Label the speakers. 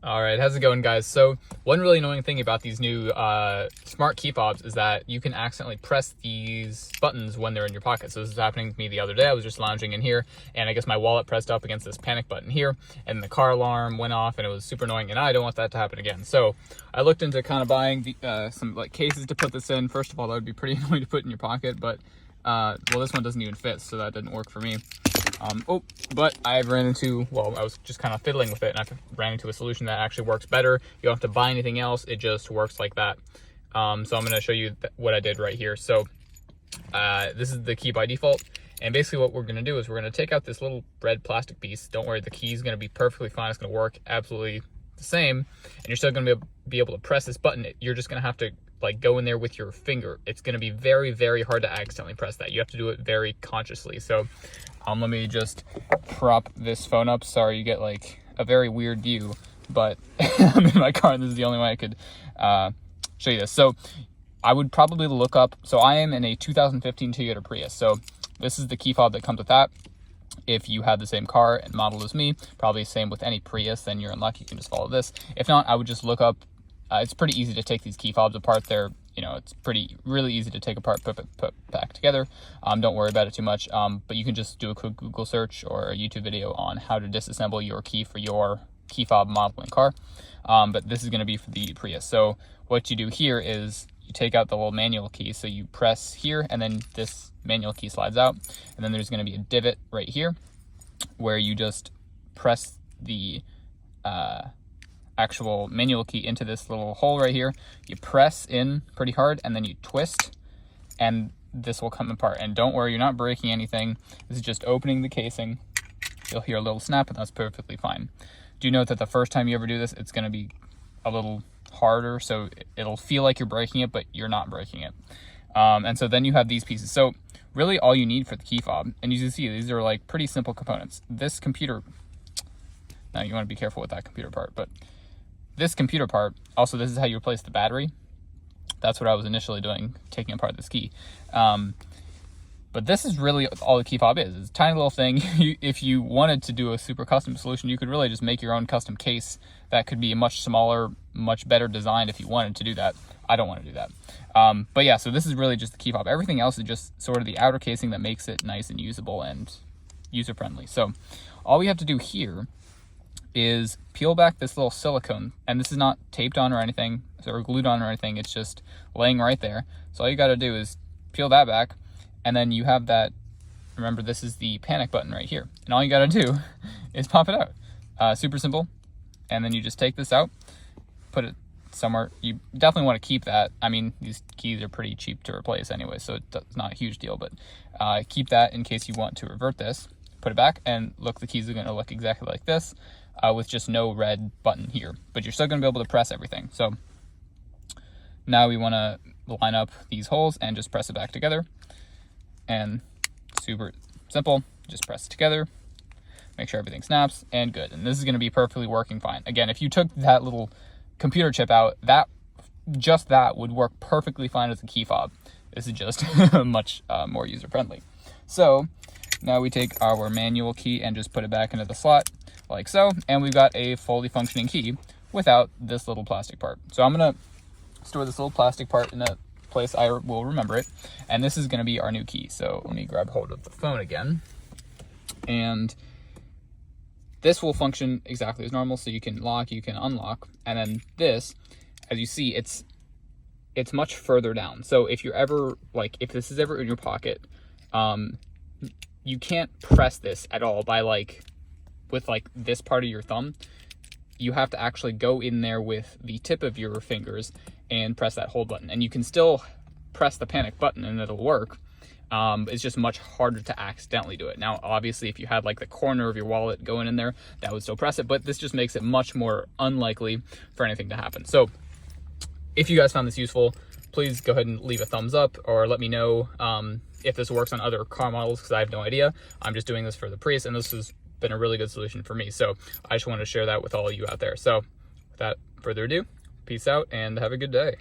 Speaker 1: All right, how's it going, guys? So one really annoying thing about these new smart key fobs is that you can accidentally press these buttons when they're in your pocket. So this is happening to me the other day. I was just lounging in here, and I guess my wallet pressed up against this panic button here, and the car alarm went off, and it was super annoying, and I don't want that to happen again. So I looked into kind of buying the, some like cases to put this in. First of all, that would be pretty annoying to put in your pocket, but well, this one doesn't even fit, so that didn't work for me. But I ran into, well, I was just kind of fiddling with it, and I ran into a solution that actually works better. You don't have to buy anything else. It just works like that. So I'm going to show you what I did right here. So this is the key by default. And basically what we're going to do is we're going to take out this little red plastic piece. Don't worry, the key is going to be perfectly fine. It's going to work absolutely the same. And you're still going to be able to press this button. You're just going to have to like go in there with your finger. It's going to be very, very hard to accidentally press that. You have to do it very consciously. So let me just prop this phone up. Sorry, you get like a very weird view, but I'm in my car and this is the only way I could show you this. So I would probably look up, so I am in a 2015 Toyota Prius. So this is the key fob that comes with that. If you have the same car and model as me, probably same with any Prius, then you're in luck. You can just follow this. If not, I would just look up. It's pretty easy to take these key fobs apart. They're, you know, it's really easy to take apart, put back together. Don't worry about it too much. But you can just do a quick Google search or a YouTube video on how to disassemble your key for your key fob model and car. But this is going to be for the Prius. So what you do here is you take out the little manual key. So you press here, and then this manual key slides out. And then there's going to be a divot right here where you just press the actual manual key into this little hole right here. You press in pretty hard, and then you twist, and this will come apart. And don't worry, you're not breaking anything. This is just opening the casing. You'll hear a little snap, and that's perfectly fine. Do note that the first time you ever do this, it's going to be a little harder, so it'll feel like you're breaking it, but you're not breaking it. And so then you have these pieces. So really all you need for the key fob, and you can see these are like pretty simple components. This computer, now you want to be careful with that computer part, but this computer part, also this is how you replace the battery. That's what I was initially doing, taking apart this key. But this is really all the key fob is. It's a tiny little thing. If you wanted to do a super custom solution, you could really just make your own custom case that could be a much smaller, much better designed if you wanted to do that. I don't want to do that. But yeah, so this is really just the key fob. Everything else is just sort of the outer casing that makes it nice and usable and user-friendly. So all we have to do here is peel back this little silicone, and this is not taped on or anything, or glued on or anything. It's just laying right there. So all you got to do is peel that back, and then you have that. Remember, this is the panic button right here, and all you got to do is pop it out. Super simple. And then you just take this out, put it somewhere. You definitely want to keep that. I mean, these keys are pretty cheap to replace anyway, so it's not a huge deal, but keep that in case you want to revert this. Put it back, and look, the keys are going to look exactly like this. With just no red button here, but you're still going to be able to press everything. So now we want to line up these holes and just press it back together. And super simple, just press it together, make sure everything snaps, and good. And this is going to be perfectly working fine. Again, if you took that little computer chip out, that would work perfectly fine as a key fob. This is just much more user-friendly. So now we take our manual key and just put it back into the slot like so, and we've got a fully functioning key without this little plastic part. So I'm going to store this little plastic part in a place I will remember it, and this is going to be our new key. So let me grab hold of the phone again, and this will function exactly as normal. So you can lock, you can unlock, and then this, as you see, it's much further down. So if you're ever if this is ever in your pocket, you can't press this at all by with this part of your thumb. You have to actually go in there with the tip of your fingers and press that hold button. And you can still press the panic button and it'll work. It's just much harder to accidentally do it. Now, obviously, if you had the corner of your wallet going in there, that would still press it, but this just makes it much more unlikely for anything to happen. So if you guys found this useful, please go ahead and leave a thumbs up, or let me know if this works on other car models, because I have no idea. I'm just doing this for the Prius, and this has been a really good solution for me. So I just want to share that with all of you out there. So without further ado, peace out and have a good day.